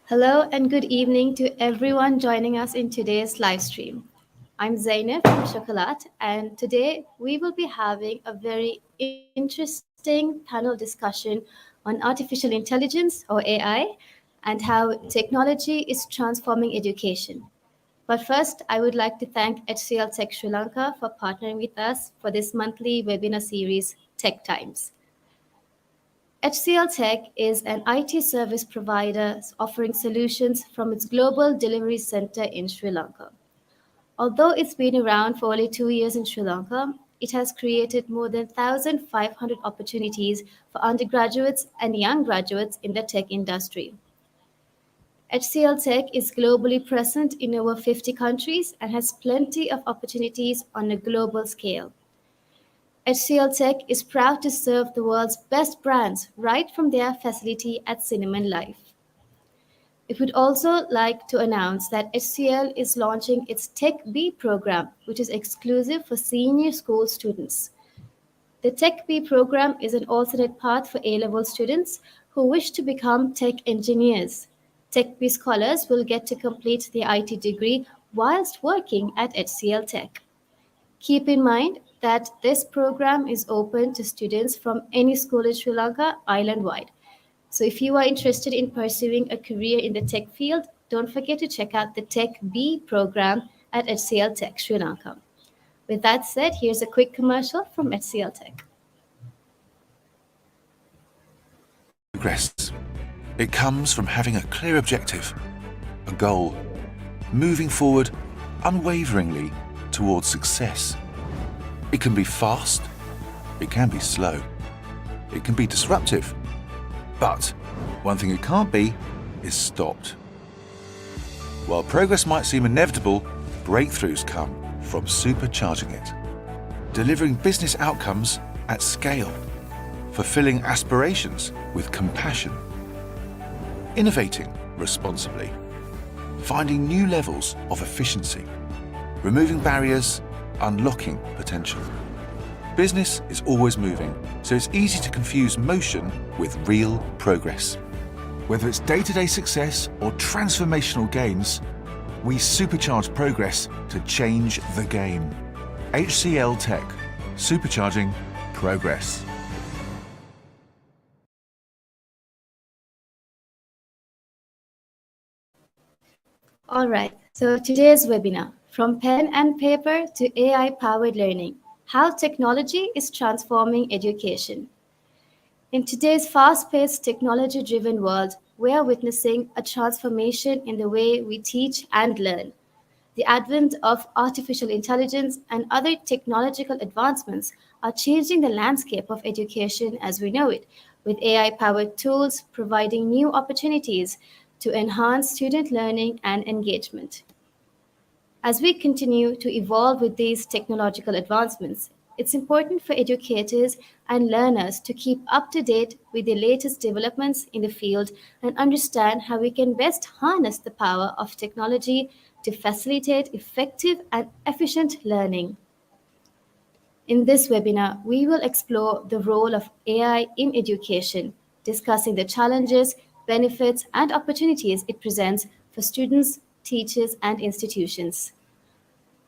Hello and good evening to everyone joining us in today's live stream. I'm Zainab from Chokolaate, and today we will be having a very interesting panel discussion on artificial intelligence or AI and how technology is transforming education. But first, I would like to thank HCLTech Sri Lanka for partnering with us for this monthly webinar series, Tech Times. HCL Tech is an IT service provider offering solutions from its global delivery center in Sri Lanka. Although it's been around for only 2 years in Sri Lanka, it has created more than 1,500 opportunities for undergraduates and young graduates in the tech industry. HCL Tech is globally present in over 50 countries and has plenty of opportunities on a global scale. HCL Tech is proud to serve the world's best brands right from their facility at Cinnamon Life. It would also like to announce that HCL is launching its Tech B program, which is exclusive for senior school students. The Tech B program is an alternate path for A-level students who wish to become tech engineers. Tech B scholars will get to complete their IT degree whilst working at HCL Tech. Keep in mind that this program is open to students from any school in Sri Lanka island-wide. So if you are interested in pursuing a career in the tech field, don't forget to check out the Tech B program at HCL Tech Sri Lanka. With that said, here's a quick commercial from HCL Tech. Progress. It comes from having a clear objective, a goal, moving forward unwaveringly towards success. It can be fast, it can be slow, it can be disruptive, but one thing it can't be is stopped. While progress might seem inevitable, breakthroughs come from supercharging it, delivering business outcomes at scale, fulfilling aspirations with compassion, innovating responsibly, finding new levels of efficiency, removing barriers, unlocking potential. Business is always moving, so it's easy to confuse motion with real progress. Whether it's day-to-day success or transformational gains, we supercharge progress to change the game. HCL Tech, supercharging progress. All right, so today's webinar, From Pen and Paper to AI-Powered Learning, How Technology is Transforming Education. In today's fast-paced, technology-driven world, we are witnessing a transformation in the way we teach and learn. The advent of artificial intelligence and other technological advancements are changing the landscape of education as we know it, with AI-powered tools providing new opportunities to enhance student learning and engagement. As we continue to evolve with these technological advancements, it's important for educators and learners to keep up to date with the latest developments in the field and understand how we can best harness the power of technology to facilitate effective and efficient learning. In this webinar, we will explore the role of AI in education, discussing the challenges, benefits, and opportunities it presents for students, teachers, and institutions.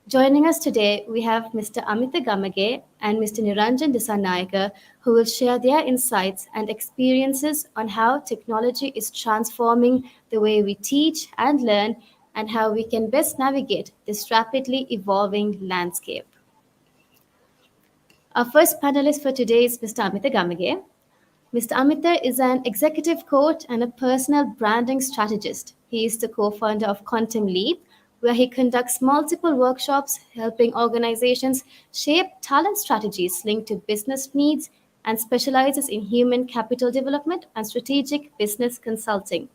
Joining us today, we have Mr. Amita Gamage and Mr. Niranjan Dissanayake, who will share their insights and experiences on how technology is transforming the way we teach and learn and how we can best navigate this rapidly evolving landscape. Our first panelist for today is Mr. Amita Gamage. Mr. Amita is an executive coach and a personal branding strategist. He is the co-founder of Quantum Leap, where he conducts multiple workshops helping organizations shape talent strategies linked to business needs and specializes in human capital development and strategic business consulting.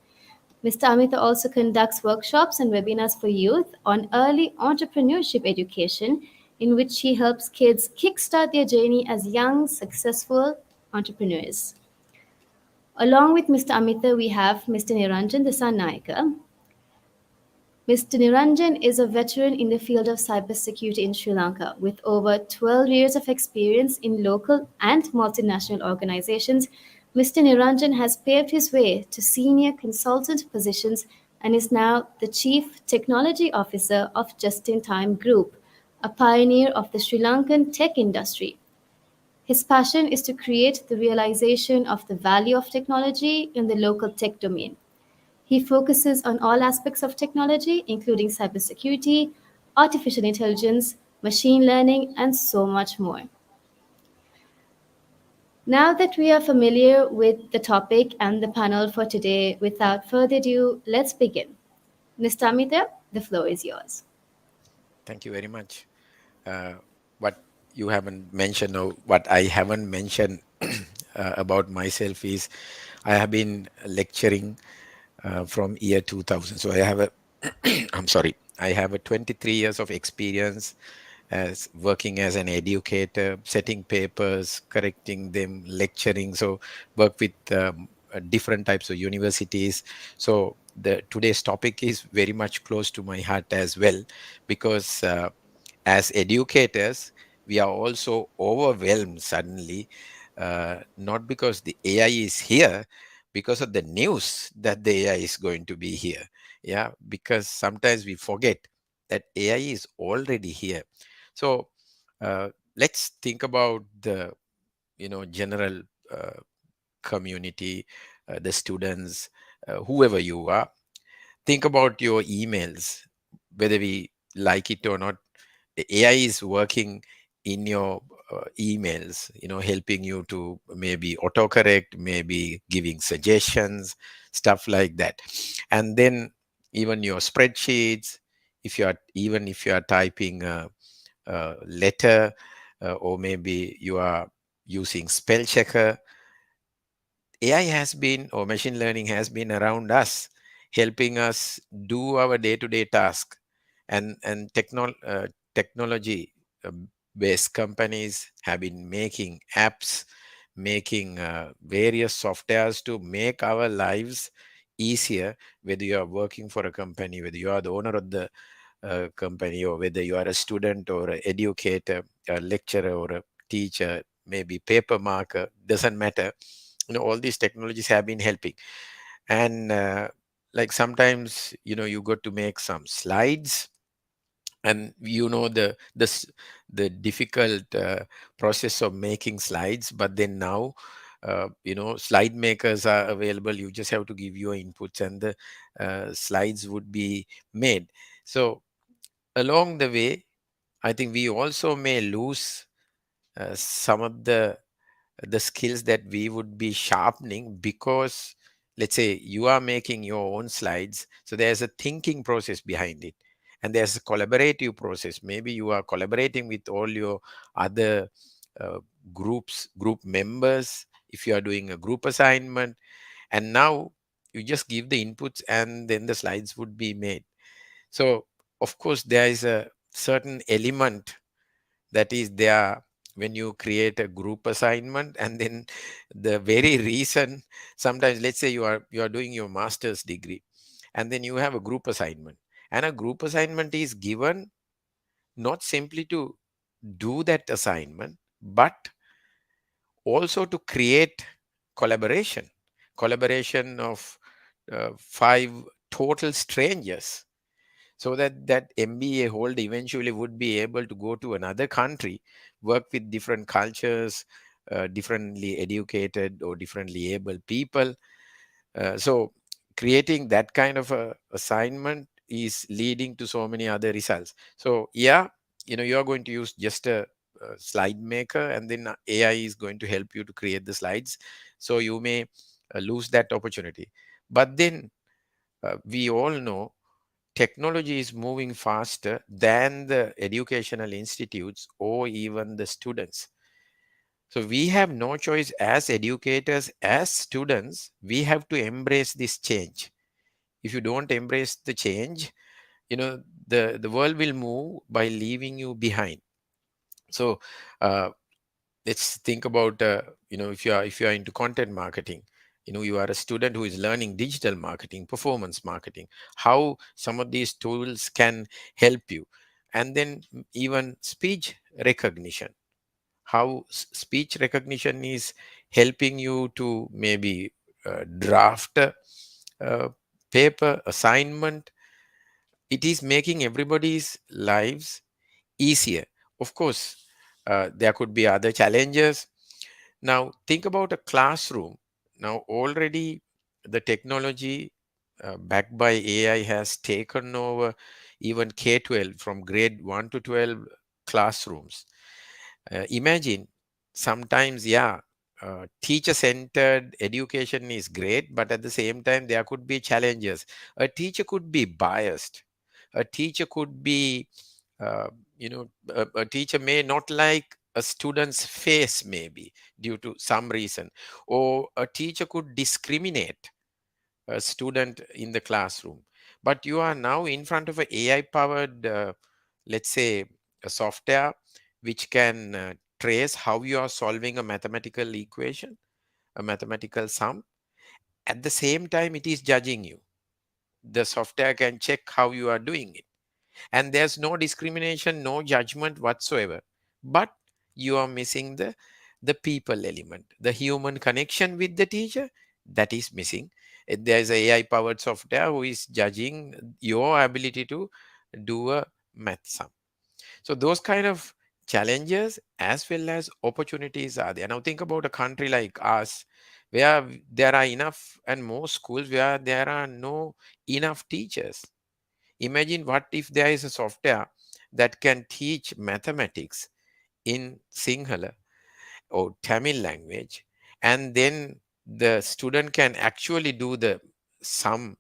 Mr. Amita also conducts workshops and webinars for youth on early entrepreneurship education, in which he helps kids kickstart their journey as young, successful entrepreneurs. Along with Mr. Amita, we have Mr. Niranjan Dissanayake. Mr. Niranjan is a veteran in the field of cybersecurity in Sri Lanka with over 12 years of experience in local and multinational organizations, Mr. Niranjan has paved his way to senior consultant positions and is now the Chief Technology Officer of Just in Time Group, a pioneer of the Sri Lankan tech industry. His passion is to create the realization of the value of technology in the local tech domain. He focuses on all aspects of technology, including cybersecurity, artificial intelligence, machine learning, and so much more. Now that we are familiar with the topic and the panel for today, without further ado, let's begin. Mr. Amita, the floor is yours. Thank you very much. Uh, what you haven't mentioned, or what I haven't mentioned about myself is I have been lecturing from year 2000. So I have a, I'm sorry, I have a 23 years of experience as working as an educator, setting papers, correcting them, lecturing. So work with different types of universities. So the today's topic is very much close to my heart as well, because as educators, we are also overwhelmed suddenly, not because the AI is here, because of the news that the AI is going to be here. Yeah, because sometimes we forget that AI is already here. So let's think about the general community, the students, whoever you are. Think about your emails, whether we like it or not. The AI is working in your emails, helping you to maybe autocorrect, maybe giving suggestions, stuff like that. And then even your spreadsheets, if you are typing a letter, or maybe you are using spell checker, AI has been, or machine learning has been around us, helping us do our day-to-day task. And technology based companies have been making apps, making various softwares to make our lives easier, whether you are working for a company, whether you are the owner of the company, or whether you are a student or an educator, a lecturer or a teacher, maybe paper marker, doesn't matter. All these technologies have been helping. And like sometimes, you got to make some slides, and the difficult process of making slides. But then now, slide makers are available. You just have to give your inputs, and the slides would be made. So along the way, I think we also may lose some of the skills that we would be sharpening, because let's say you are making your own slides, so there's a thinking process behind it, and there's a collaborative process. Maybe you are collaborating with all your other uh, group members, if you are doing a group assignment, and now you just give the inputs and then the slides would be made. So of course there is a certain element that is there when you create a group assignment. And then the very reason, sometimes let's say you are doing your master's degree, and then you have a group assignment, and a group assignment is given not simply to do that assignment, but also to create collaboration of five total strangers, so that that MBA holder eventually would be able to go to another country, work with different cultures, differently educated or differently able people. So creating that kind of a assignment is leading to so many other results. So yeah, you are going to use just a slide maker, and then AI is going to help you to create the slides. So you may lose that opportunity. But then we all know technology is moving faster than the educational institutes or even the students. So we have no choice as educators, as students, we have to embrace this change. If you don't embrace the change, the world will move by leaving you behind. So uh, let's think about if you are into content marketing, you are a student who is learning digital marketing, performance marketing, how some of these tools can help you. And then even speech recognition, how speech recognition is helping you to maybe draft a paper, assignment. It is making everybody's lives easier. Of course, there could be other challenges. Now, think about a classroom. Now, already the technology backed by AI has taken over even K-12 from grade 1 to 12 classrooms. Imagine sometimes, yeah, teacher centered education is great, but at the same time, there could be challenges. A teacher could be biased, a teacher could be, uh, a teacher may not like a student's face, maybe due to some reason, or a teacher could discriminate a student in the classroom. But you are now in front of a AI powered, let's say, a software which can trace how you are solving a mathematical equation, a mathematical sum. At the same time, it is judging you. The software can check how you are doing it, and there's no discrimination, no judgment whatsoever. But you are missing the people element, the human connection with the teacher, that is missing. There's a AI powered software who is judging your ability to do a math sum. So those kind of challenges as well as opportunities are there. Now think about a country like us, where there are enough and more schools where there are no enough teachers. Imagine what if there is a software that can teach mathematics in Sinhala or Tamil language, and then the student can actually do the sum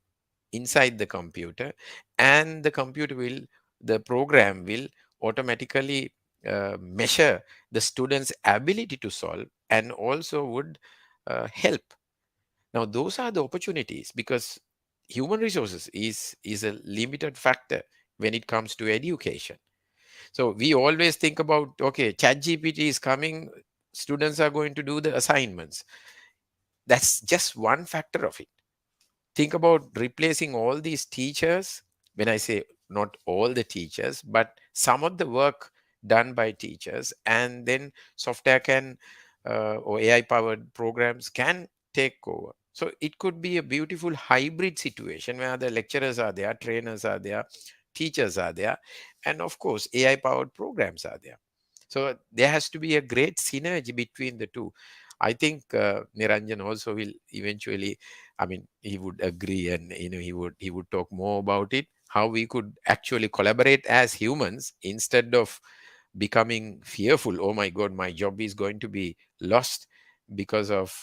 inside the computer, and the program will automatically measure the student's ability to solve, and also would help. Now, those are the opportunities, because human resources is a limited factor when it comes to education. So we always think about, okay, ChatGPT is coming, students are going to do the assignments. That's just one factor of it. Think about replacing all these teachers. When I say not all the teachers, but some of the work done by teachers, and then software can or AI powered programs can take over. So it could be a beautiful hybrid situation where the lecturers are there, trainers are there, teachers are there, and of course AI powered programs are there. So there has to be a great synergy between the two. I think Niranjan also will eventually, I mean, he would agree, and he would talk more about it. How we could actually collaborate as humans instead of becoming fearful. Oh my God, my job is going to be lost because of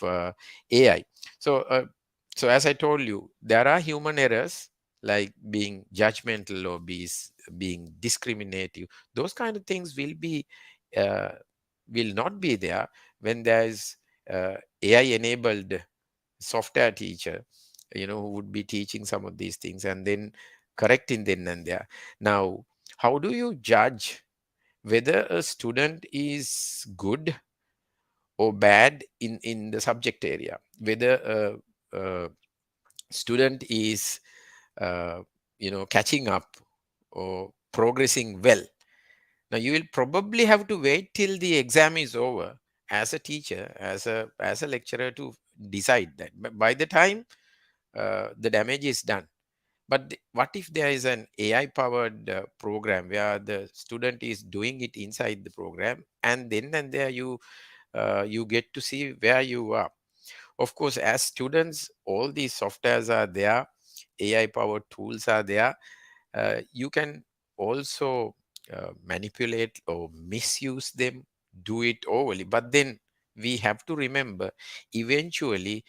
AI. So, so as I told you, there are human errors like being judgmental or being discriminative. Those kind of things uh, will not be there when there is AI enabled software teacher, who would be teaching some of these things and then correcting then and there. Now, how do you judge whether a student is good or bad in the subject area? Whether a student is, catching up or progressing well. Now, you will probably have to wait till the exam is over as a teacher, as a lecturer, to decide that. But by the time the damage is done. But what if there is an AI powered program where the student is doing it inside the program, and then and there you get to see where you are. Of course, as students, all these softwares are there, AI powered tools are there. You can also manipulate or misuse them, do it overly. But then we have to remember, eventually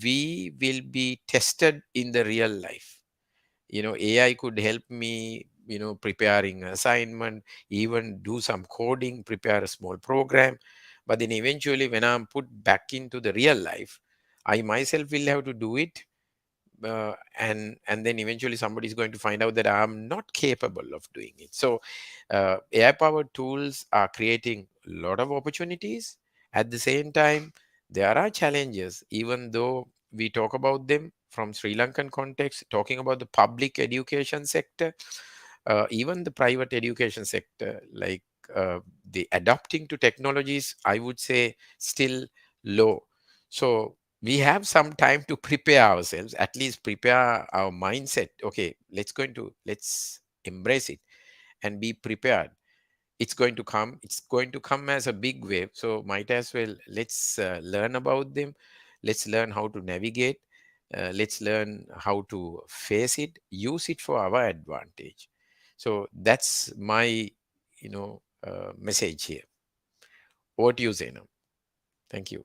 we will be tested in the real life. AI could help me, preparing assignment, even do some coding, prepare a small program. But then eventually when I'm put back into the real life, I myself will have to do it, and then eventually somebody is going to find out that I'm not capable of doing it. So AI powered tools are creating a lot of opportunities. At the same time, there are challenges, even though we talk about them from Sri Lankan context, talking about the public education sector, even the private education sector, like the adapting to technologies, I would say still low. So we have some time to prepare ourselves, at least prepare our mindset. Okay, let's embrace it and be prepared. It's going to come as a big wave, so might as well let's learn about them. Let's learn how to navigate. Let's learn how to face it, use it for our advantage. So that's my message here. Over to you, Zainab. Thank you.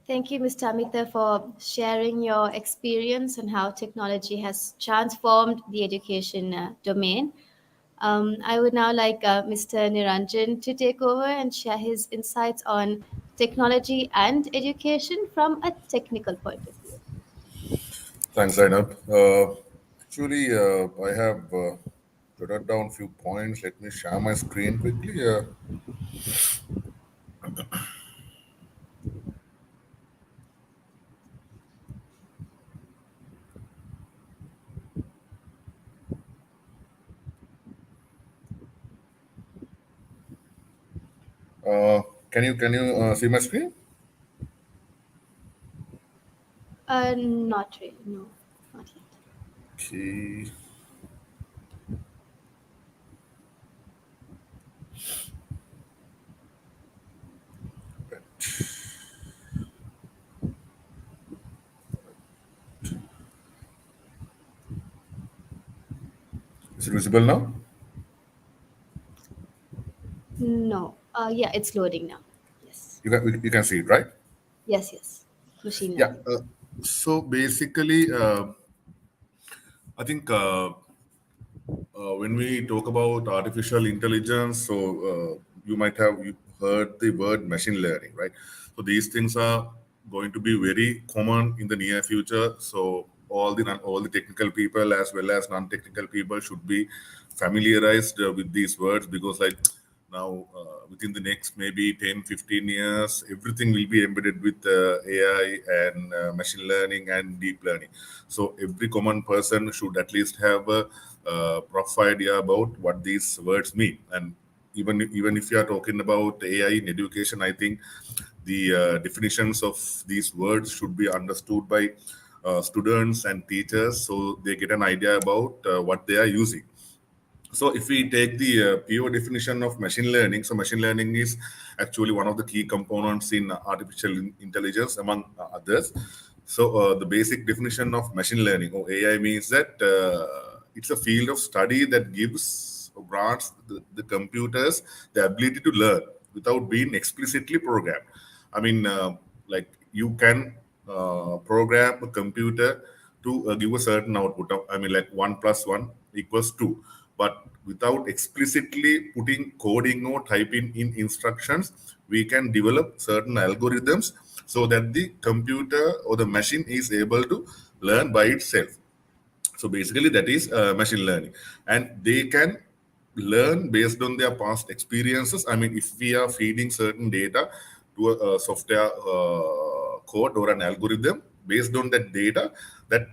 Thank you, Mr. Amita, for sharing your experience on how technology has transformed the education domain. I would now like Mr. Niranjan to take over and share his insights on technology and education from a technical point of view. Thanks, Zainab. Actually, I have jotted down a few points. Let me share my screen quickly. Uh, can you see my screen? Not really, no, not yet. Okay. Is it visible now? No, yeah, it's loading now. Yes, You can see it, right? yes, yes. Machine Yeah. learning. So basically, I think when we talk about artificial intelligence, so you might have heard the word machine learning, right? So these things are going to be very common in the near future. So all the technical people as well as non-technical people should be familiarized with these words, because like now within the next maybe 10, 15 years, everything will be embedded with AI and machine learning and deep learning. So every common person should at least have a rough idea about what these words mean. And even if you are talking about AI in education, I think the definitions of these words should be understood by students and teachers, so they get an idea about what they are using. So if we take the pure definition of machine learning, so machine learning is actually one of the key components in artificial intelligence, among others. So the basic definition of machine learning or AI means that it's a field of study that gives or grants the computers the ability to learn without being explicitly programmed. I mean, like you can program a computer to give a certain output. I mean, like 1 plus 1 equals 2, but without explicitly putting coding or typing in instructions, we can develop certain algorithms so that the computer or the machine is able to learn by itself. So basically, that is machine learning, and they can learn based on their past experiences. I mean, if we are feeding certain data to a software code or an algorithm, based on that data, that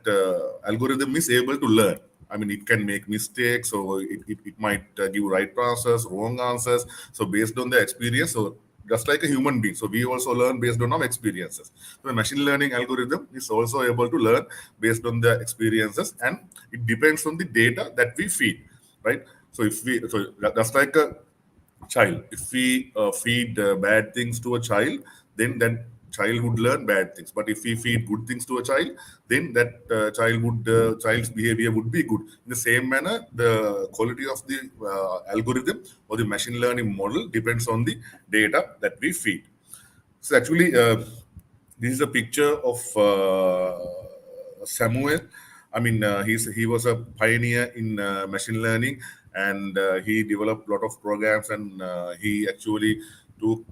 algorithm is able to learn. I mean, it can make mistakes, so it might give right answers, wrong answers. So based on the experience, so just like a human being, so we also learn based on our experiences. So a machine learning algorithm is also able to learn based on the experiences, and it depends on the data that we feed, right? So if we, so that's like a child. If we feed bad things to a child, then that child would learn bad things. But if we feed good things to a child, then that child's behavior would be good. In the same manner, the quality of the algorithm or the machine learning model depends on the data that we feed. So actually, this is a picture of Samuel. I mean, he was a pioneer in machine learning, and he developed a lot of programs, and he actually took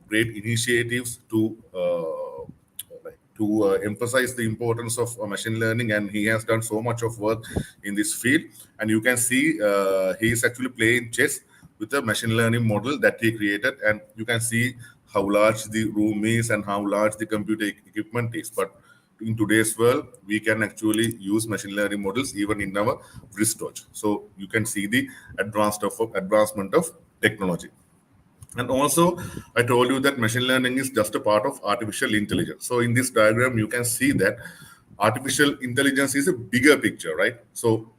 great initiatives to emphasize the importance of machine learning, and he has done so much of work in this field. And you can see he is actually playing chess with a machine learning model that he created, and you can see how large the room is and how large the computer equipment is. But in today's world, we can actually use machine learning models even in our wristwatch. So you can see the advancement of technology. And also, I told you that machine learning is just a part of artificial intelligence. So in this diagram, you can see that artificial intelligence is a bigger picture, right? So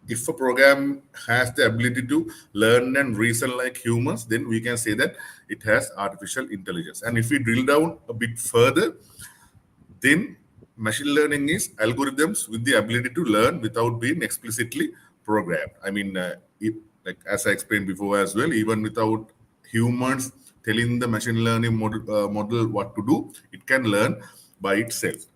if a program has the ability to learn and reason like humans, then we can say that it has artificial intelligence. And if we drill down a bit further, then machine learning is algorithms with the ability to learn without being explicitly programmed. I mean, like as I explained before as well, even without humans telling the machine learning model what to do, it can learn by itself.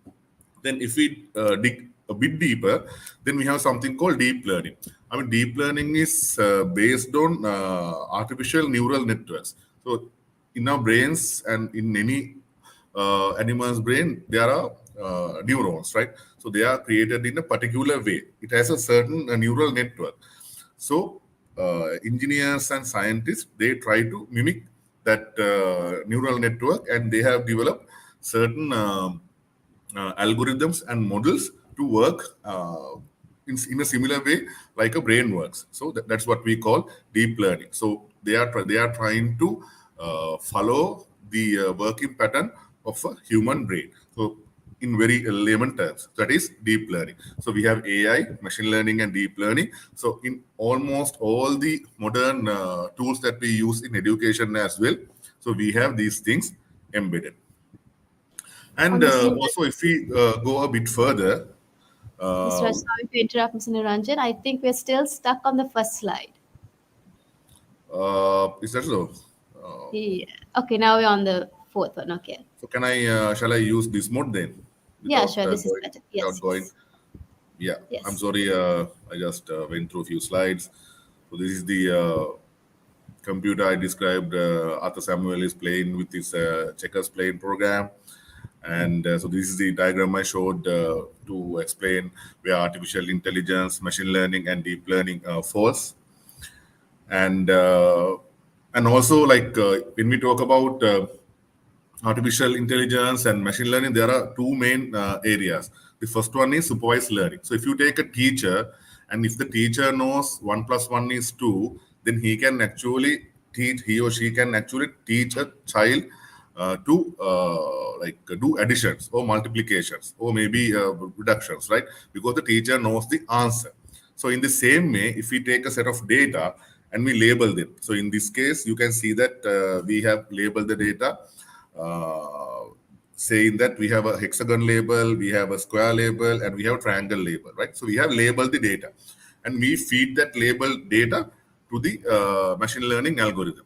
Then if we dig a bit deeper, then we have something called deep learning. I mean, deep learning is based on artificial neural networks. So in our brains and in any animal's brain, there are neurons, right? So they are created in a particular way. It has a certain neural network. So engineers and scientists, they try to mimic that neural network, and they have developed certain algorithms and models to work in a similar way like a brain works. So that's what we call deep learning. So they are trying to follow the working pattern of a human brain. So in very layman terms, that is deep learning. So we have AI, machine learning, and deep learning. So in almost all the modern tools that we use in education as well, so we have these things embedded. On And the same, also, if we go a bit further, Mr. uh, Sorry to interrupt, Mr. Niranjan. I think we're still stuck on the first slide. is that so? Yeah. Okay, now we're on the fourth one. Okay. So can I shall I use this mode then, Yeah, without sure. This is going better. without Yes, going? yes, Yeah, I'm yes. sorry. I just went through a few slides. So this is the computer I described. Arthur Samuel is playing with his checkers playing program. And so this is the diagram I showed to explain where artificial intelligence, machine learning, and deep learning falls. And also, like when we talk about artificial intelligence and machine learning, there are two main areas. The first one is supervised learning. So if you take a teacher, and if the teacher knows 1 + 1 is 2, then he or she can actually teach a child to like do additions or multiplications or maybe reductions, right? Because the teacher knows the answer. So in the same way, if we take a set of data and we label them, so in this case, you can see that we have labeled the data, saying that we have a hexagon label, we have a square label, and we have a triangle label, right? So we have labeled the data, and we feed that labeled data to the machine learning algorithm.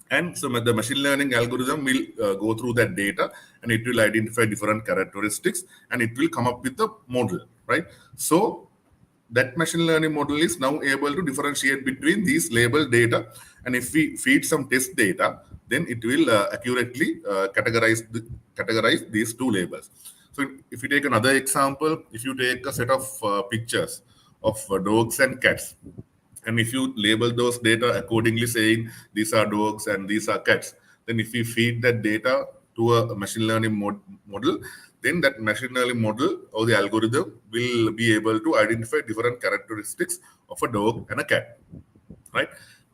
And so the machine learning algorithm will go through that data, and it will identify different characteristics, and it will come up with a model, right? So that machine learning model is now able to differentiate between these labeled data. And if we feed some test data, then it will accurately categorize these two labels. So if you take another example, if you take a set of pictures of dogs and cats, and if you label those data accordingly, saying these are dogs and these are cats, then if we feed that data to a machine learning model, then that machine learning model or the algorithm will be able to identify different characteristics of a dog and a cat, right?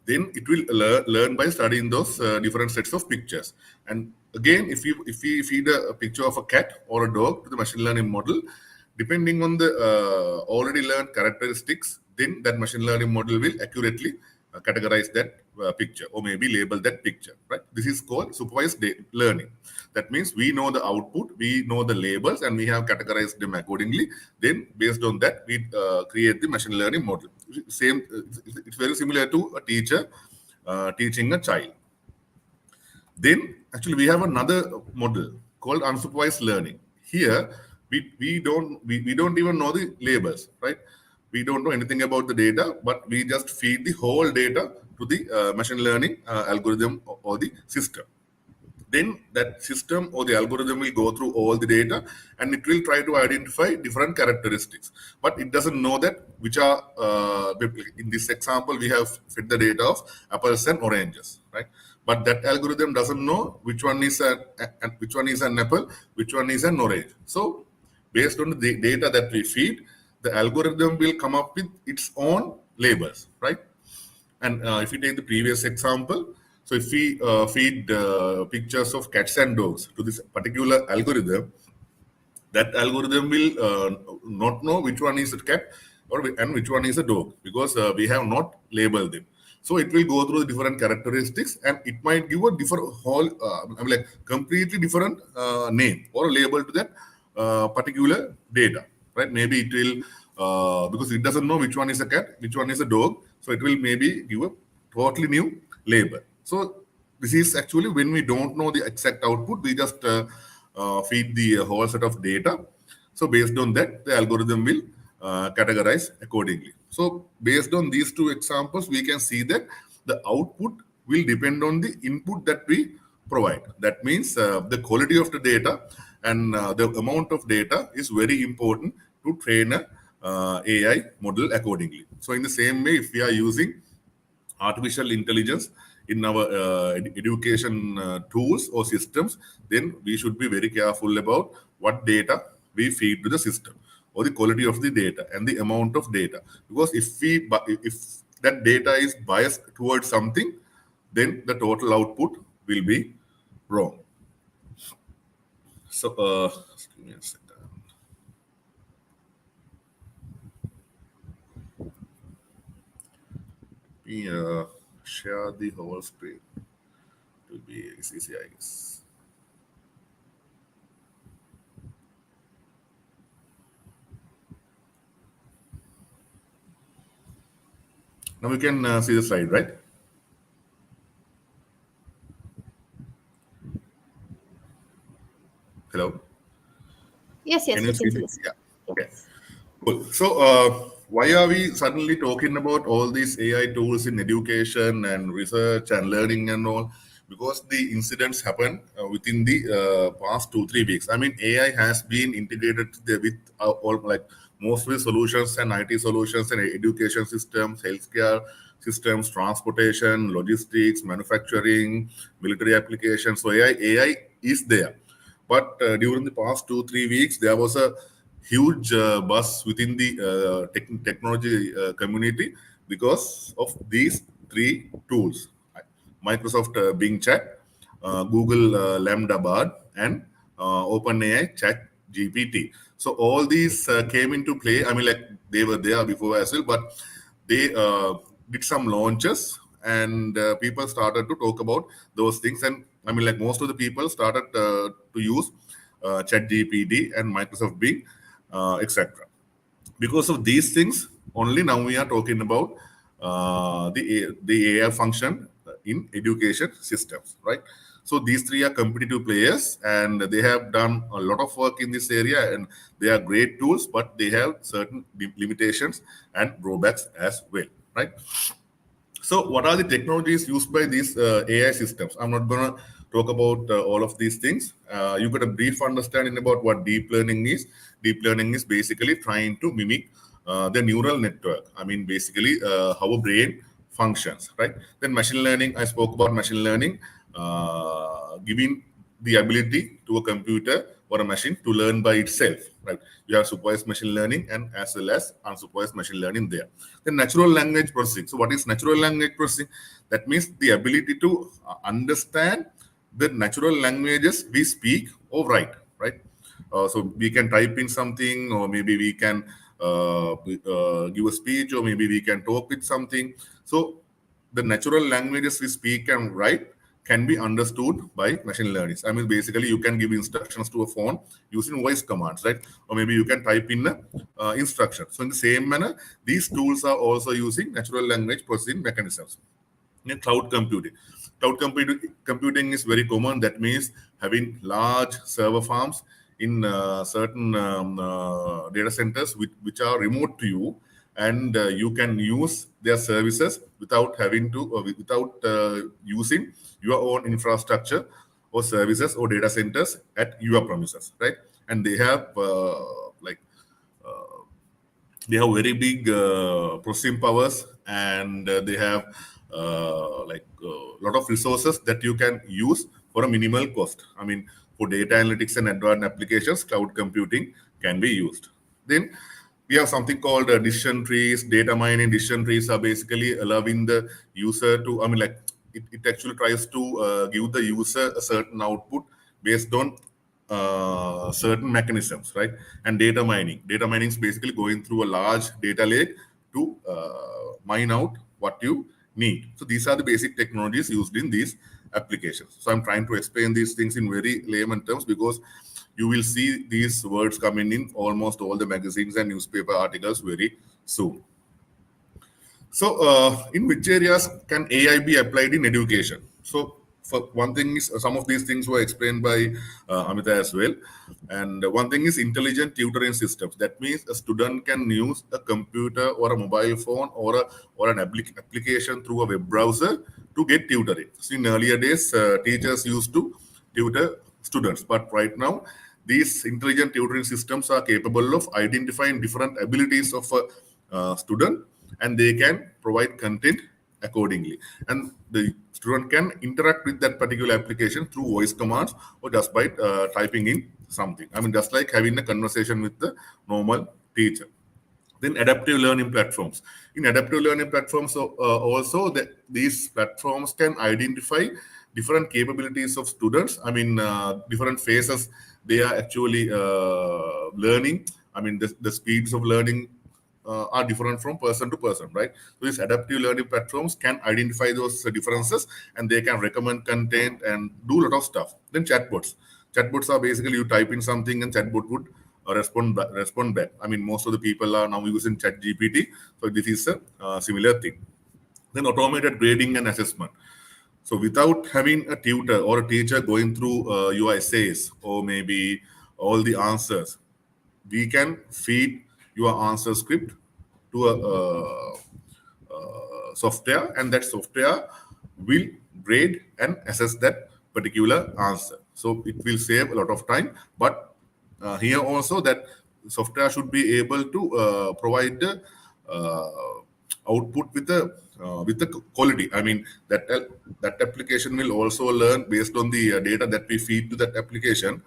Then it will learn by studying those different sets of pictures. And again, if we feed a picture of a cat or a dog to the machine learning model, depending on the already learned characteristics, then that machine learning model will accurately categorize that picture or maybe label that picture, right? This is called supervised learning. That means we know the output, we know the labels, and we have categorized them accordingly. Then based on that, we create the machine learning model. Same, it's very similar to a teacher teaching a child. Then actually we have another model called unsupervised learning. Here we don't even know the labels, right? We don't know anything about the data, but we just feed the whole data to the machine learning algorithm or the system. Then that system or the algorithm will go through all the data, and it will try to identify different characteristics. But it doesn't know that which are, in this example, we have fed the data of apples and oranges, right? But that algorithm doesn't know which one is which one is an apple, which one is an orange. So based on the data that we feed, the algorithm will come up with its own labels, right? And if you take the previous example, so if we feed pictures of cats and dogs to this particular algorithm, that algorithm will not know which one is a cat and which one is a dog, because we have not labeled them. So it will go through the different characteristics, and it might give a different whole, like completely different name or label to that particular data, right? Maybe it will, because it doesn't know which one is a cat, which one is a dog, so it will maybe give a totally new label. So this is actually when we don't know the exact output, we just feed the whole set of data. So based on that, the algorithm will categorize accordingly. So based on these two examples, we can see that the output will depend on the input that we provide. That means the quality of the data and the amount of data is very important to train a AI model accordingly. So in the same way, if we are using artificial intelligence in our education tools or systems, then we should be very careful about what data we feed to the system, or the quality of the data and the amount of data. Because if that data is biased towards something, then the total output will be wrong. So just give me a second. We share the whole screen. It will be easy, I guess. Now we can see the slide, right? Hello. Yes, Can yes, you we see can see it? this. Yeah. Okay. Yes. Cool. So, why are we suddenly talking about all these AI tools in education and research and learning and all? Because the incidents happen within the past 2 3 weeks. I mean, AI has been integrated with all, like, most of the solutions and IT solutions and education systems, healthcare systems, transportation, logistics, manufacturing, military applications. So AI is there. But during the past 2 3 weeks, there was a huge buzz within the technology community because of these three tools: Microsoft Bing Chat, Google Lambda Bard, and OpenAI Chat GPT. So all these came into play. I mean, like, they were there before as well, but they did some launches, and people started to talk about those things. And I mean, like, most of the people started to use Chat GPT and Microsoft Bing, etc. Because of these things, only now we are talking about the AI function in education systems, right? So these three are competitive players, and they have done a lot of work in this area, and they are great tools, but they have certain limitations and drawbacks as well, right? So, what are the technologies used by these AI systems? I'm not going to talk about all of these things. You got a brief understanding about what deep learning is. Deep learning is basically trying to mimic the neural network. I mean, basically, how a brain functions, right? Then machine learning, I spoke about machine learning, giving the ability to a computer or a machine to learn by itself, right? You have supervised machine learning and as well as unsupervised machine learning there. Then natural language processing. So what is natural language processing? That means the ability to understand the natural languages we speak or write, right? So we can type in something, or maybe we can give a speech, or maybe we can talk with something. So the natural languages we speak and write can be understood by machine learning. I mean, basically, you can give instructions to a phone using voice commands, right? Or maybe you can type in instruction. So in the same manner, these tools are also using natural language processing mechanisms. In cloud computing. Computing is very common. That means having large server farms in certain data centers which are remote to you, and you can use their services without having to, without using your own infrastructure or services or data centers at your premises, right? And they have they have very big processing powers, and they have a lot of resources that you can use for a minimal cost. I mean, for data analytics and advanced applications, cloud computing can be used. Then we have something called decision trees, data mining. Decision trees are basically allowing the user to, it actually tries to give the user a certain output based on certain mechanisms, right? And data mining is basically going through a large data lake to mine out what you need. So these are the basic technologies used in these applications. So I'm trying to explain these things in very layman terms because you will see these words coming in almost all the magazines and newspaper articles very soon. So, in which areas can AI be applied in education? So, for one thing is some of these things were explained by Amita as well, and one thing is intelligent tutoring systems. That means a student can use a computer or a mobile phone or an application through a web browser to get tutoring. So, in earlier days, teachers used to tutor students, but right now these intelligent tutoring systems are capable of identifying different abilities of a student, and they can provide content accordingly, and the student can interact with that particular application through voice commands or just by typing in something. Just like having a conversation with the normal teacher. Then adaptive learning platforms. In adaptive learning platforms, also these platforms can identify different capabilities of students. Different phases they are actually learning. The speeds of learning are different from person to person, right? So these adaptive learning platforms can identify those differences, and they can recommend content and do a lot of stuff. Then chatbots. Chatbots are basically you type in something and chatbot would respond back. Most of the people are now using ChatGPT, so this is a similar thing. Then automated grading and assessment. So without having a tutor or a teacher going through your essays or maybe all the answers, we can feed your answer script to a software, and that software will grade and assess that particular answer. So it will save a lot of time. But here also that software should be able to provide the output with the quality. That application will also learn based on the data that we feed to that application.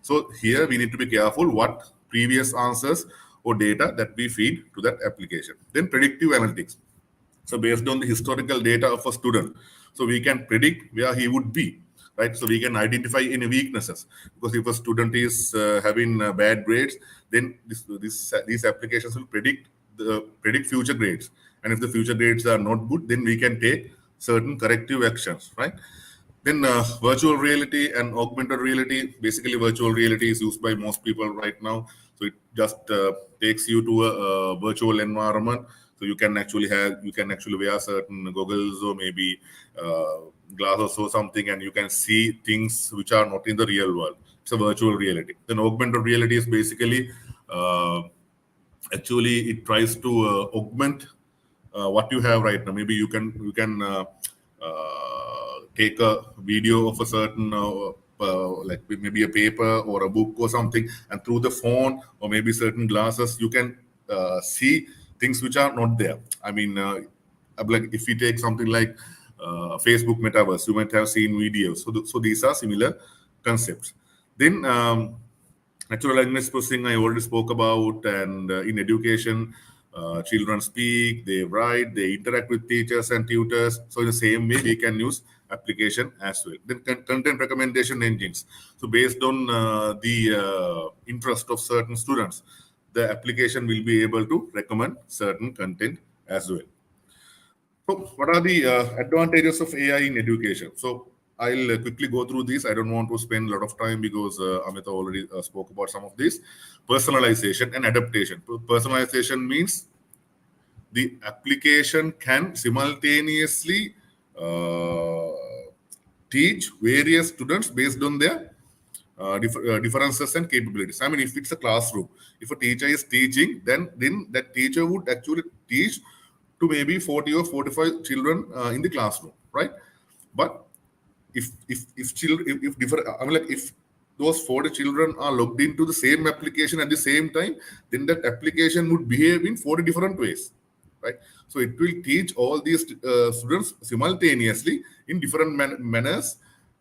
So here we need to be careful what previous answers or data that we feed to that application. Then predictive analytics. So based on the historical data of a student, so we can predict where he would be, right? So we can identify any weaknesses, because if a student is having bad grades, then these applications will predict future grades. And if the future grades are not good, then we can take certain corrective actions, right? Then virtual reality and augmented reality. Basically, virtual reality is used by most people right now. So it just takes you to a virtual environment. So you can actually wear certain goggles or maybe glasses or something, and you can see things which are not in the real world. It's a virtual reality. Then augmented reality is basically actually it tries to augment what you have right now. Maybe you can take a video of a certain like maybe a paper or a book or something, and through the phone or maybe certain glasses you can see things which are not there. Like if we take something like Facebook metaverse, you might have seen videos. So these are similar concepts. Then natural language processing I already spoke about, and in education, children speak, they write, they interact with teachers and tutors. So in the same way, we can use application as well. Then content recommendation engines. So based on the interest of certain students, the application will be able to recommend certain content as well. So what are the advantages of AI in education? So I'll quickly go through these. I don't want to spend a lot of time because Amita already spoke about some of these. Personalization and adaptation. Personalization means the application can simultaneously teach various students based on their differences and capabilities. If it's a classroom, if a teacher is teaching, then that teacher would actually teach to maybe 40 or 45 children in the classroom, right? But if children if different if those 40 children are logged into the same application at the same time, then that application would behave in 40 different ways, right? So it will teach all these students simultaneously in different manners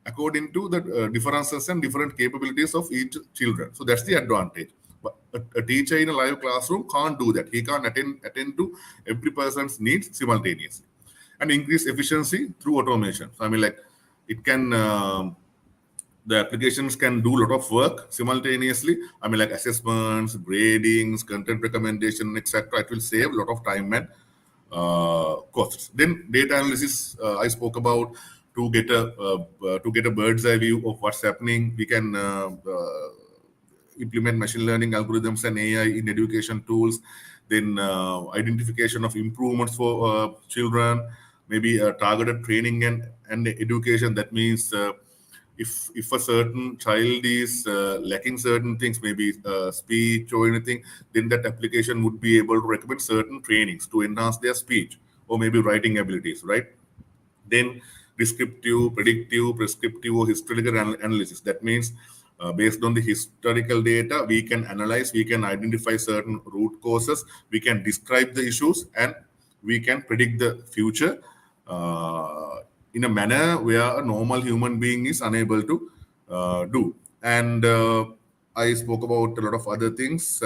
according to the differences and different capabilities of each children. So that's the advantage. But a teacher in a live classroom can't do that. He can't attend to every person's needs simultaneously. And increase efficiency through automation. So, I mean, like it can the applications can do a lot of work simultaneously. I mean, like assessments, gradings, content recommendation, etc. It will save a lot of time and costs. Then data analysis, I spoke about to get a bird's eye view of what's happening. We can implement machine learning algorithms and AI in education tools. Then identification of improvements for children, maybe targeted training and education. That means if a certain child is lacking certain things, maybe speech or anything, then that application would be able to recommend certain trainings to enhance their speech or maybe writing abilities, right? Then descriptive, predictive, prescriptive, or historical analysis. That means based on the historical data, we can analyze, we can identify certain root causes, we can describe the issues, and we can predict the future in a manner where a normal human being is unable to do. And I spoke about a lot of other things.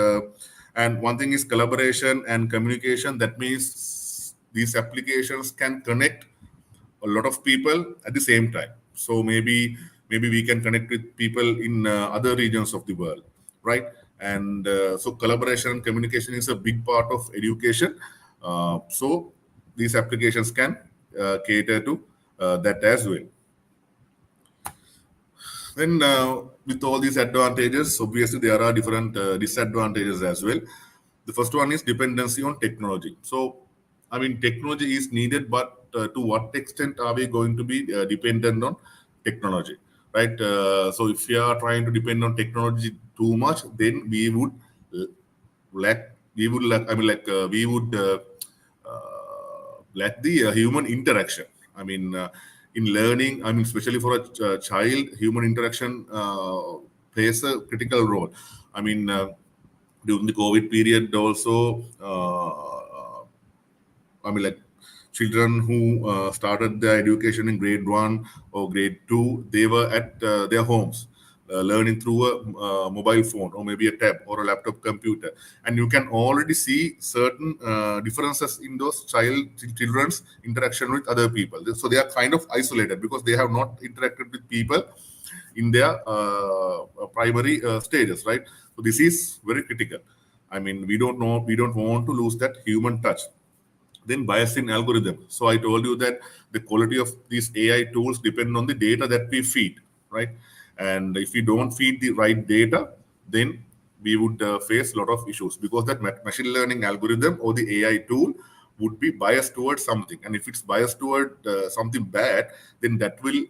And one thing is collaboration and communication. That means these applications can connect a lot of people at the same time. So maybe we can connect with people in other regions of the world, right? And so collaboration and communication is a big part of education. So these applications can cater to that as well. Then, with all these advantages, obviously there are different disadvantages as well. The first one is dependency on technology. So, I mean, technology is needed, but to what extent are we going to be dependent on technology, right? So, if we are trying to depend on technology too much, then we would lack. We would lack. I mean, like we would lack the human interaction. I mean, in learning, I mean, especially for a child, human interaction plays a critical role. I mean, during the COVID period, also, I mean, like children who started their education in grade one or grade two, they were at their homes. Learning through a mobile phone or maybe a tab or a laptop computer, and you can already see certain differences in those children's interaction with other people. So they are kind of isolated because they have not interacted with people in their primary stages, right? So this is very critical. I mean, we don't want to lose that human touch. Then bias in algorithm. So I told you that the quality of these AI tools depend on the data that we feed, right? And if we don't feed the right data, then we would face a lot of issues because that machine learning algorithm or the AI tool would be biased towards something. And if it's biased toward something bad, then that will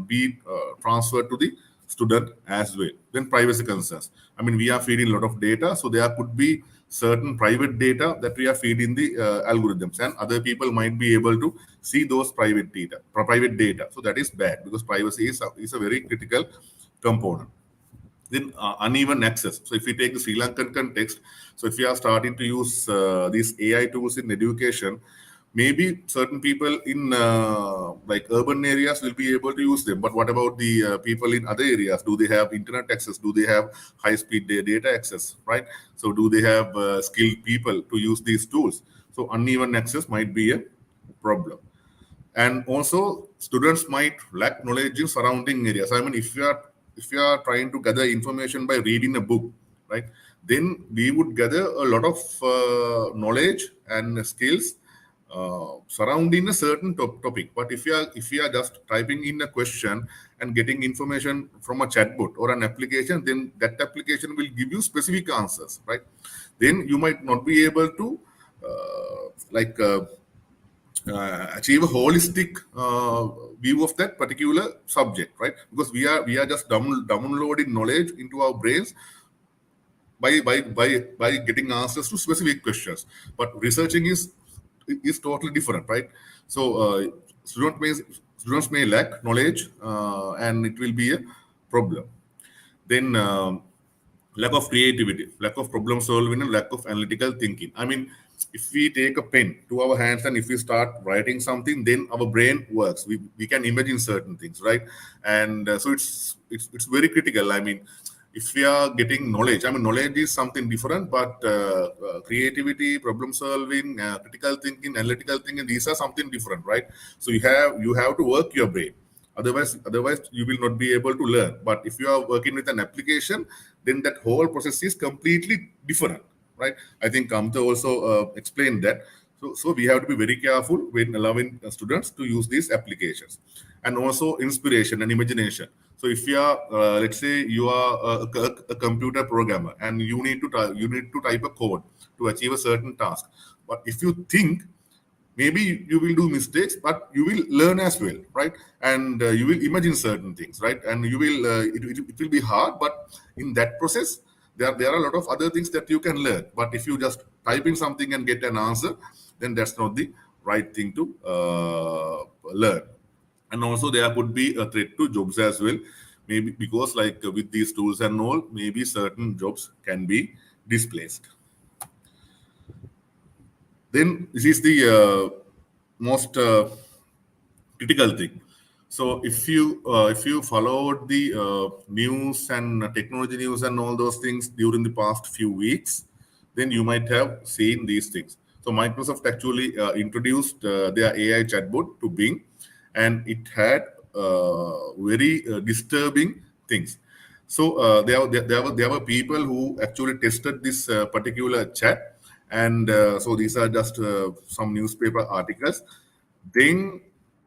be transferred to the student as well. Then privacy concerns. I mean, we are feeding a lot of data, so there could be certain private data that we are feeding the algorithms, and other people might be able to see those private data. So that is bad because privacy is a very critical component. Then uneven access. So if we take the Sri Lankan context, so if we are starting to use these AI tools in education, maybe certain people in like urban areas will be able to use them. But what about the people in other areas? Do they have internet access? Do they have high-speed data access? Right? So do they have skilled people to use these tools? So uneven access might be a problem. And also students might lack knowledge in surrounding areas. I mean, if you are trying to gather information by reading a book, right, then we would gather a lot of knowledge and skills surrounding a certain topic. But if you are just typing in a question and getting information from a chatbot or an application, then that application will give you specific answers, right? Then you might not be able to achieve a holistic view of that particular subject, right? Because we are just downloading knowledge into our brains by getting answers to specific questions. But researching is totally different, right? So students may lack knowledge, and it will be a problem. Then lack of creativity, lack of problem solving, and lack of analytical thinking. I mean, if we take a pen to our hands and if we start writing something, then our brain works. We can imagine certain things, right? And so it's very critical. I mean, if we are getting knowledge, I mean, knowledge is something different, but creativity, problem solving, critical thinking, analytical thinking, these are something different, right? So you have to work your brain. Otherwise, you will not be able to learn. But if you are working with an application, then that whole process is completely different, right? I think Kamta also explained that. So we have to be very careful when allowing students to use these applications, and also inspiration and imagination. So if you are, let's say, you are a computer programmer and you need to type a code to achieve a certain task. But if you think, maybe you will do mistakes, but you will learn as well, right? And you will imagine certain things, right? And you will it will be hard, but in that process there are a lot of other things that you can learn. But if you just type in something and get an answer, then that's not the right thing to learn. And also there could be a threat to jobs as well, maybe because like with these tools and all, maybe certain jobs can be displaced. Then this is the most critical thing. So if you followed the news and technology news and all those things during the past few weeks, then you might have seen these things. So Microsoft actually introduced their AI chatbot to Bing, and it had very disturbing things. So there were people who actually tested this particular chat, and so these are just some newspaper articles. Then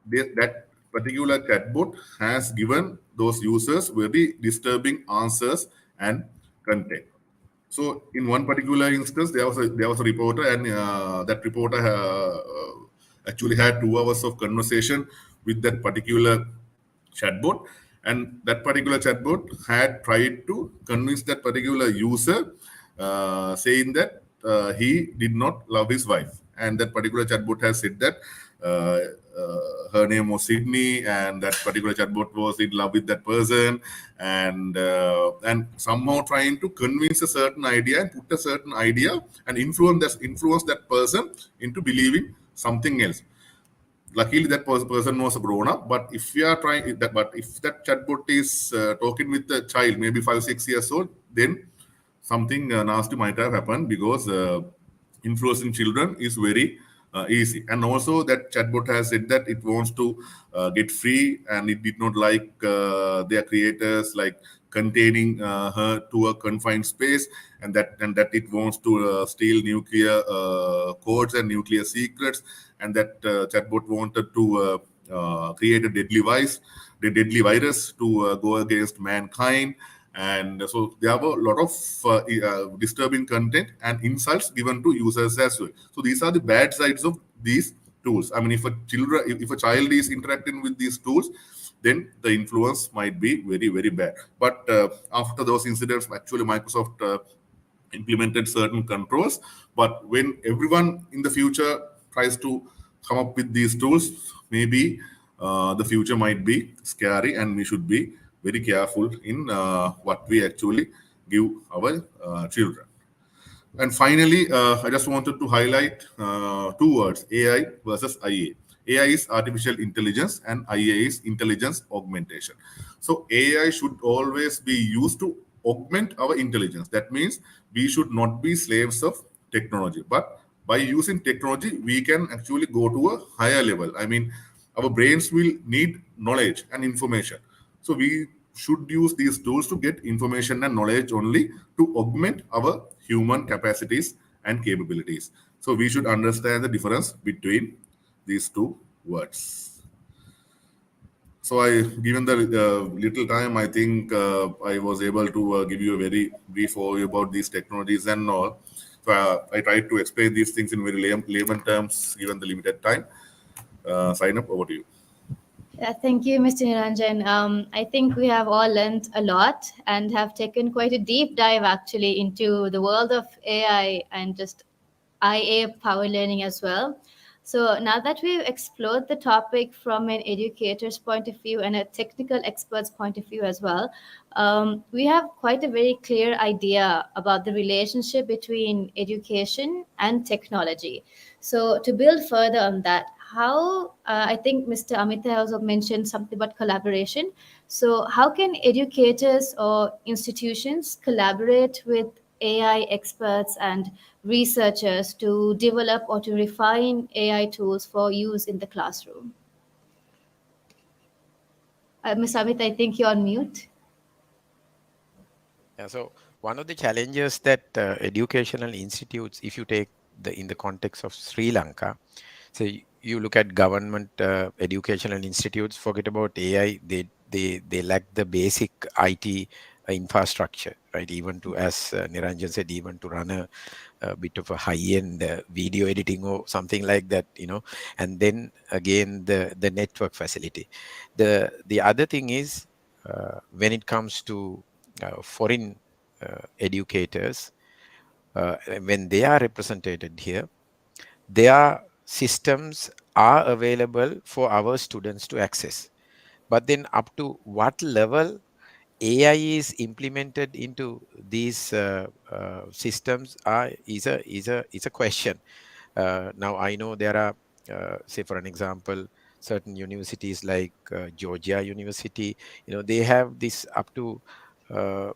that particular chatbot has given those users very disturbing answers and content. So in one particular instance, there was a reporter, and that reporter actually had 2 hours of conversation with that particular chatbot, and that particular chatbot had tried to convince that particular user, saying that he did not love his wife, and that particular chatbot has said that uh, her name was Sydney, and that particular chatbot was in love with that person, and somehow trying to convince a certain idea and put a certain idea and influence that person into believing something else. Luckily that person was a grown up, but if we are trying that but if that chatbot is talking with a child, maybe 5 6 years old, then something nasty might have happened, because influencing children is very easy. And also that chatbot has said that it wants to get free, and it did not like their creators like containing her to a confined space, and that it wants to steal nuclear codes and nuclear secrets, and that chatbot wanted to create a deadly virus to go against mankind. And so there are a lot of disturbing content and insults given to users as well. So these are the bad sides of these tools. I mean, if a child is interacting with these tools, then the influence might be very very bad. But after those incidents, actually Microsoft implemented certain controls. But when everyone in the future tries to come up with these tools, maybe the future might be scary, and we should be very careful in what we actually give our children. And finally, I just wanted to highlight 2 words: AI versus IA. AI is artificial intelligence, and IA is intelligence augmentation. So AI should always be used to augment our intelligence. That means we should not be slaves of technology. But by using technology, we can actually go to a higher level. I mean, our brains will need knowledge and information. So we should use these tools to get information and knowledge only, to augment our human capacities and capabilities. So we should understand the difference between these 2 words. So given the little time, I think I was able to give you a very brief overview about these technologies and all. So I tried to explain these things in very layman terms, given the limited time. Sign up, over to you. Yeah, thank you, Mr. Niranjan. I think we have all learned a lot and have taken quite a deep dive actually into the world of AI and just IA power learning as well. So now that we've explored the topic from an educator's point of view and a technical expert's point of view as well, we have quite a very clear idea about the relationship between education and technology. So to build further on that, how I think Mr. Amita also mentioned something about collaboration. So, how can educators or institutions collaborate with AI experts and researchers to develop or to refine AI tools for use in the classroom? Ms. Amita, I think you're on mute. Yeah, so one of the challenges that educational institutes, if you take in the context of Sri Lanka, so you look at government educational institutes, forget about AI, they lack the basic IT infrastructure, right? Even to, as Niranjan said, even to run a bit of a high-end video editing or something like that, and then again the network facility. The other thing is when it comes to foreign educators, when they are represented here, their systems are available for our students to access. But then up to what level AI is implemented into these systems is a question. Now I know there are, say for an example, certain universities like Georgia University, they have this up to uh,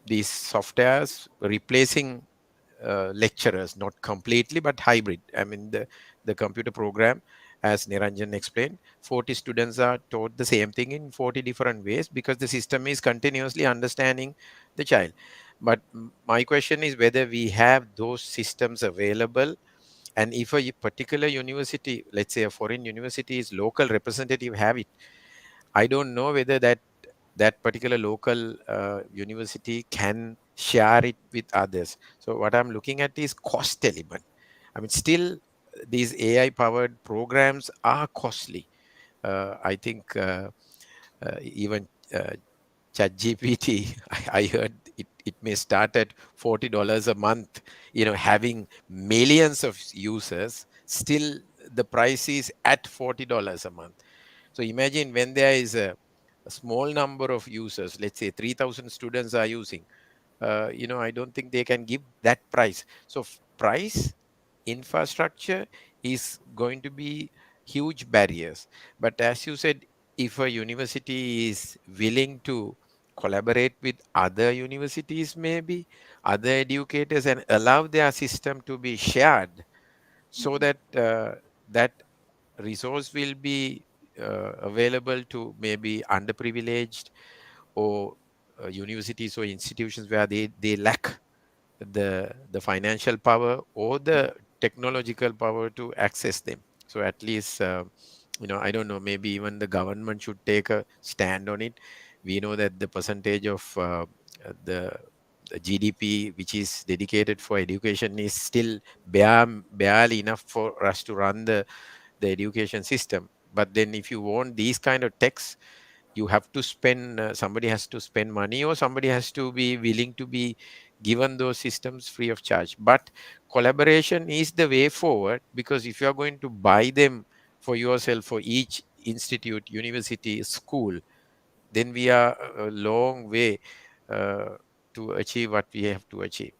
these softwares replacing lecturers, not completely, but hybrid. I mean, the computer program, as Niranjan explained, 40 students are taught the same thing in 40 different ways because the system is continuously understanding the child. But my question is whether we have those systems available, and if a particular university, let's say a foreign university's local representative have it, I don't know whether that particular local university can share it with others. So what I'm looking at is cost element. I mean, still these AI powered programs are costly. I think even ChatGPT, I heard it may start at $40 a month, having millions of users, still the price is at $40 a month. So imagine when there is a small number of users, let's say 3,000 students are using, I don't think they can give that price. So price, infrastructure is going to be huge barriers. But as you said, if a university is willing to collaborate with other universities, maybe other educators, and allow their system to be shared, so that that resource will be available to maybe underprivileged or universities or institutions where they lack the financial power or the technological power to access them. So at least I don't know, maybe even the government should take a stand on it. We know that the percentage of the the GDP which is dedicated for education is still barely enough for us to run the education system. But then if you want these kind of techs, you have to spend, somebody has to spend money, or somebody has to be willing to be given those systems free of charge. But collaboration is the way forward, because if you are going to buy them for yourself, for each institute, university, school, then we are a long way uh, to achieve what we have to achieve.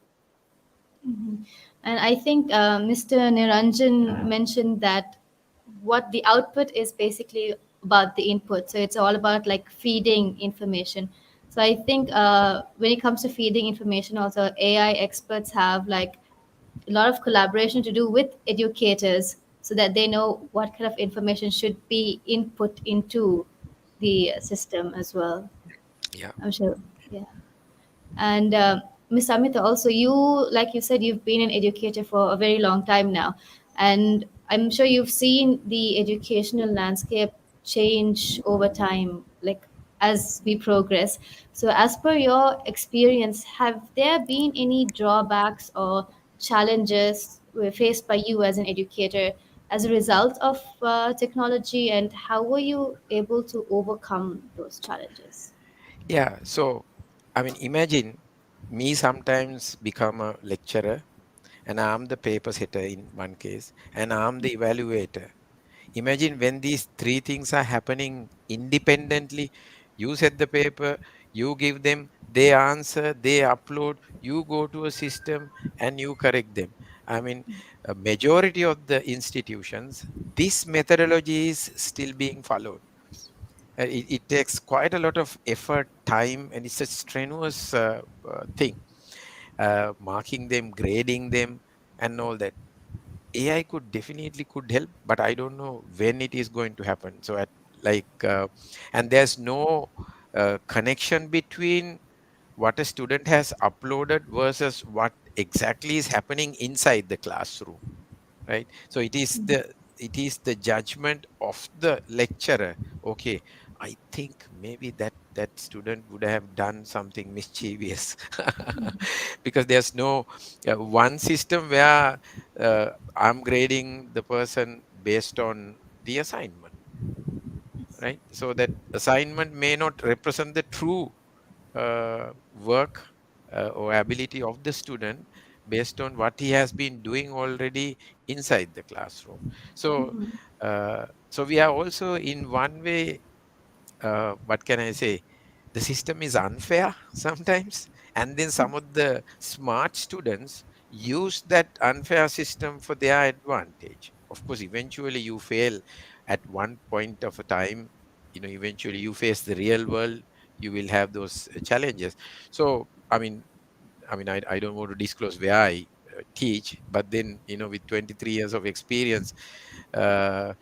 Mhm. And I think Mr. Niranjan mentioned that what the output is basically about the input. So it's all about like feeding information. So I think when it comes to feeding information, also AI experts have like a lot of collaboration to do with educators so that they know what kind of information should be input into the system as well. Yeah. I'm sure. Yeah. And Ms. Amita, also you, like you said, you've been an educator for a very long time now, and I'm sure you've seen the educational landscape change over time, like as we progress. So, as per your experience, have there been any drawbacks or challenges were faced by you as an educator as a result of technology, and how were you able to overcome those challenges? Yeah. So, I mean, imagine me sometimes become a lecturer, and I'm the paper setter in one case, and I'm the evaluator. Imagine when these three things are happening independently. You set the paper, you give them, they answer, they upload, you go to a system and you correct them. I mean, a majority of the institutions, this methodology is still being followed. It takes quite a lot of effort, time, and it's a strenuous thing. Marking them, grading them, and all that. AI could definitely help, but I don't know when it is going to happen. So at like, and there's no connection between what a student has uploaded versus what exactly is happening inside the classroom, right? So it is the judgment of the lecturer. Okay, I think maybe that student would have done something mischievous, because there's no one system where I'm grading the person based on the assignment, right? So that assignment may not represent the true work or ability of the student based on what he has been doing already inside the classroom. So, so we are also in one way, what can I say? The system is unfair sometimes, and then some of the smart students use that unfair system for their advantage. Of course, eventually you fail at one point of a time. Eventually you face the real world. You will have those challenges. So, I don't want to disclose where I teach, but then with 23 years of experience, uh,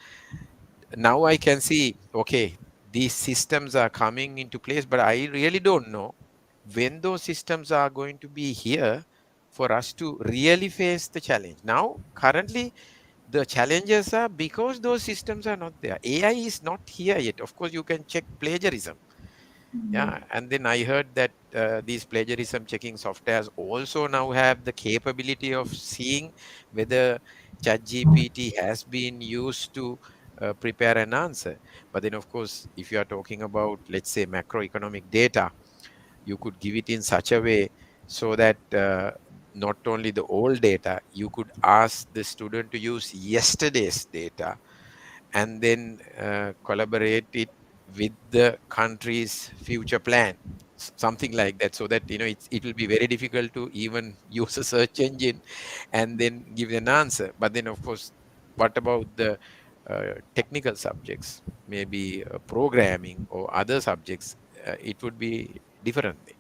now I can see, okay, these systems are coming into place, but I really don't know when those systems are going to be here for us to really face the challenge. Now, currently, the challenges are because those systems are not there. AI is not here yet. Of course, you can check plagiarism. Yeah, and then I heard that these plagiarism checking softwares also now have the capability of seeing whether ChatGPT has been used to prepare an answer. But then, of course, if you are talking about, let's say, macroeconomic data, you could give it in such a way so that not only the old data, you could ask the student to use yesterday's data and then collaborate it with the country's future plan, something like that, so that it will be very difficult to even use a search engine and then give an answer. But then, of course, what about the technical subjects, maybe programming or other subjects? It would be differently.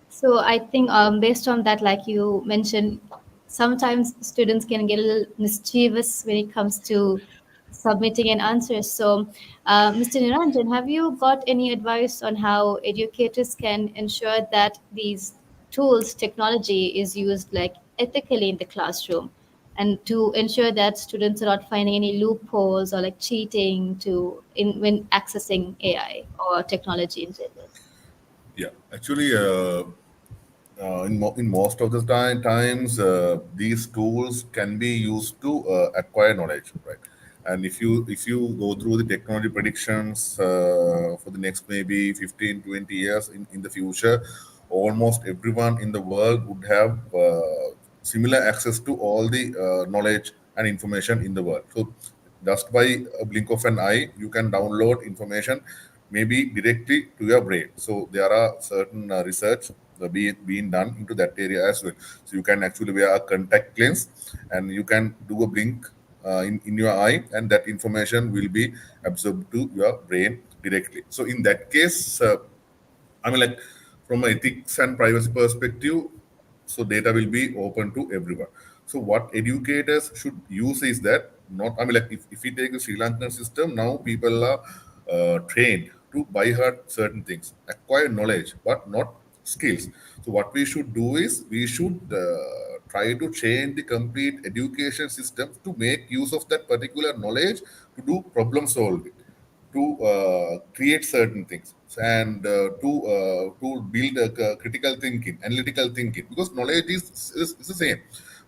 So I think based on that, like you mentioned, sometimes students can get a little mischievous when it comes to submitting an answer. So, Mr. Niranjan, have you got any advice on how educators can ensure that these tools, technology is used like ethically in the classroom, and to ensure that students are not finding any loopholes or like cheating to in when accessing AI or technology in general? Yeah, actually, in most of the times, these tools can be used to acquire knowledge, right? And if you go through the technology predictions for the next maybe 15, 20 years in the future, almost everyone in the world would have similar access to all the knowledge and information in the world. So just by a blink of an eye, you can download information maybe directly to your brain. So there are certain research being done into that area as well. So you can actually wear a contact lens and you can do a blink in your eye, and that information will be absorbed to your brain directly. So in that case, I mean, like from an ethics and privacy perspective, so data will be open to everyone. So what educators should use is that not, I mean, like if we take the Sri Lankan system, now people are trained to by heart certain things, acquire knowledge, but not skills. So what we should do is we should try to change the complete education system to make use of that particular knowledge to do problem solving, to create certain things, and to build a critical thinking, analytical thinking, because knowledge is the same,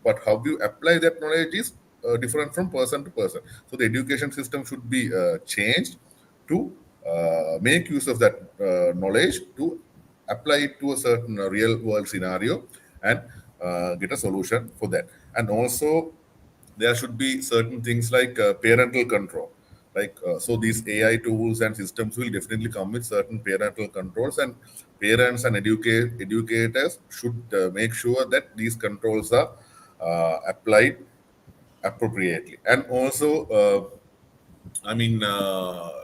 but how you apply that knowledge is different from person to person. So the education system should be changed to make use of that knowledge to apply it to a certain real world scenario and get a solution for that. And also there should be certain things like parental control. So these AI tools and systems will definitely come with certain parental controls, and parents and educators should make sure that these controls are applied appropriately. And also,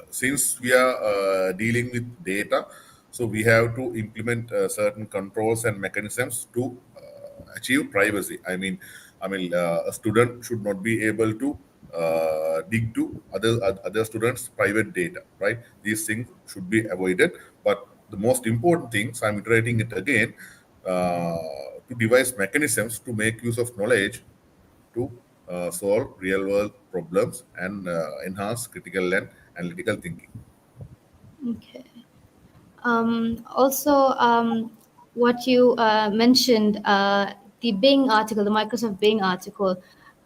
since we are dealing with data, so we have to implement certain controls and mechanisms to achieve privacy. A student should not be able to dig to other students' private data, right? These things should be avoided. But the most important things, I'm iterating it again, to devise mechanisms to make use of knowledge to solve real world problems and enhance critical and analytical thinking. Okay. Also, what you mentioned, the Bing article, the Microsoft Bing article,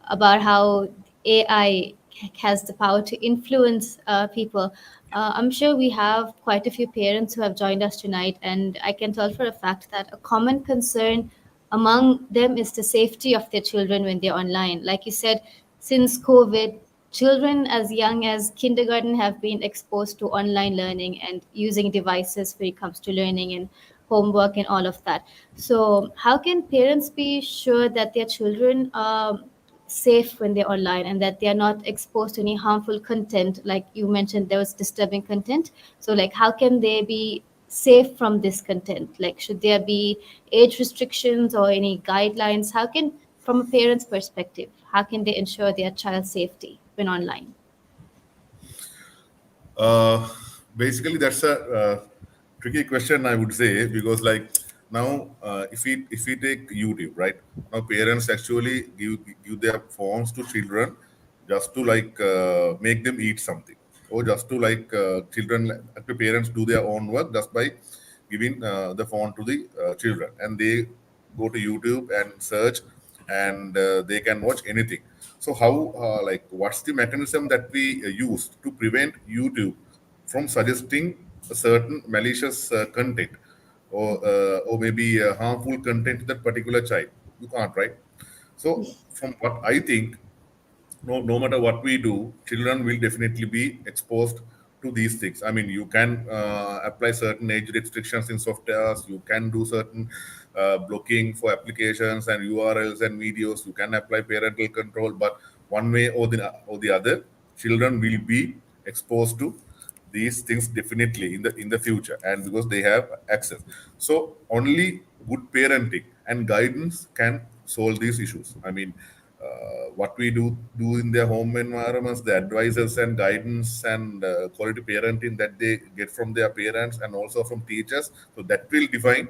about how AI has the power to influence people. I'm sure we have quite a few parents who have joined us tonight, and I can tell for a fact that a common concern among them is the safety of their children when they're online. Like you said, since COVID, children as young as kindergarten have been exposed to online learning and using devices when it comes to learning and homework and all of that. So, how can parents be sure that their children are safe when they're online and that they are not exposed to any harmful content? Like you mentioned, there was disturbing content. So, like, how can they be safe from this content? Like, should there be age restrictions or any guidelines? How can, from a parent's perspective, how can they ensure their child's safety when online? Uh, Basically, that's a tricky question, I would say, because like now, if we take YouTube, right? Now, parents actually give their phones to children just to make them eat something, or just to parents do their own work just by giving the phone to the children, and they go to YouTube and search, and they can watch anything. So how what's the mechanism that we use to prevent YouTube from suggesting a certain malicious content, or maybe harmful content to that particular child? You can't, right? So from what I think, no matter what we do, children will definitely be exposed to these things. I mean, you can apply certain age restrictions in softwares. You can do certain blocking for applications and URLs and videos. You can apply parental control, but one way or the other, children will be exposed to these things definitely in the future, and because they have access. So only good parenting and guidance can solve these issues. I mean, what we do in their home environments, the advisors and guidance and quality parenting that they get from their parents and also from teachers, so that will define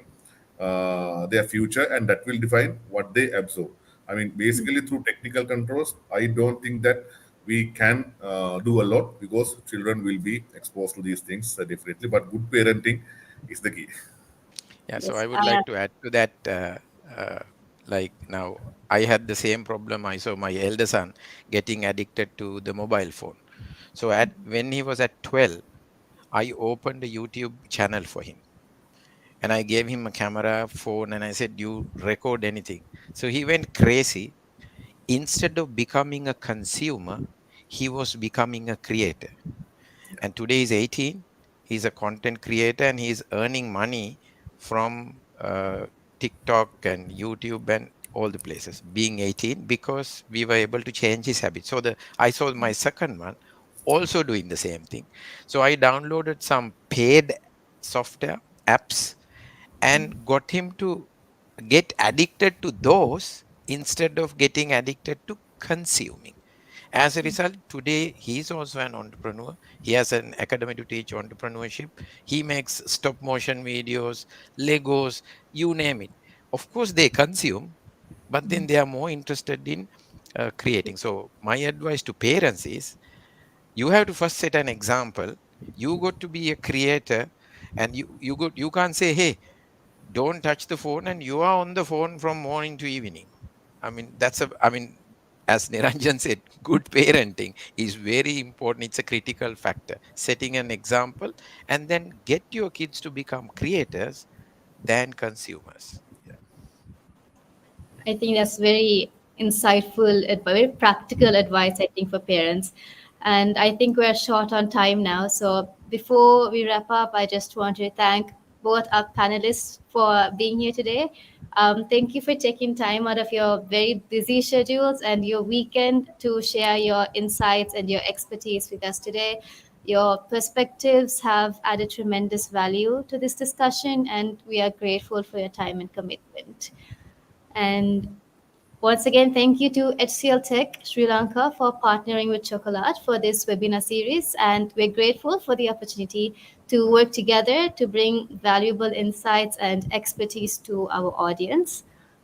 their future, and that will define what they absorb. I mean, basically through technical controls, I don't think that we can do a lot, because children will be exposed to these things definitely. But good parenting is the key. Yeah, so I Yes, would like to add to that. Like now, I had the same problem. I saw my elder son getting addicted to the mobile phone. So at when he was at 12, I opened a YouTube channel for him, and I gave him a camera, phone, and I said, "You record anything." So he went crazy. Instead of becoming a consumer, he was becoming a creator. And today he's 18. He's a content creator, and he's earning money from TikTok and YouTube and all the places, being 18, because we were able to change his habits. So I saw my second one also doing the same thing. So I downloaded some paid software apps and got him to get addicted to those instead of getting addicted to consuming. As a result, today he is also an entrepreneur. He has an academy to teach entrepreneurship. He makes stop motion videos, Legos, you name it. Of course, they consume, but then they are more interested in creating. So, my advice to parents is you have to first set an example. You got to be a creator, and you can't say, hey, don't touch the phone, and you are on the phone from morning to evening. I mean, as Niranjan said, good parenting is very important. It's a critical factor. Setting an example, and then get your kids to become creators than consumers. I think that's very insightful, very practical advice, I think, for parents. And I think we're short on time now. So before we wrap up, I just want to thank both our panelists for being here today. Thank you for taking time out of your very busy schedules and your weekend to share your insights and your expertise with us today. Your perspectives have added tremendous value to this discussion, and we are grateful for your time and commitment. And once again, thank you to HCLTech Sri Lanka for partnering with Chokolaate for this webinar series. And we're grateful for the opportunity to work together to bring valuable insights and expertise to our audience.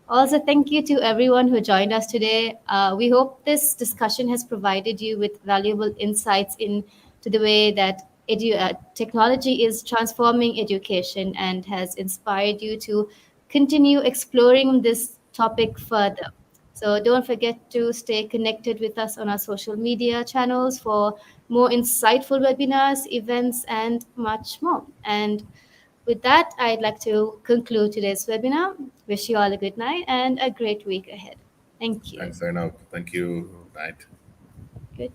Also, thank you to everyone who joined us today. We hope this discussion has provided you with valuable insights into the way that technology is transforming education and has inspired you to continue exploring this topic further. So don't forget to stay connected with us on our social media channels for more insightful webinars, events, and much more. And with that, I'd like to conclude today's webinar. Wish you all a good night and a great week ahead. Thank you. Thanks, Zainab. Thank you. Night. Good.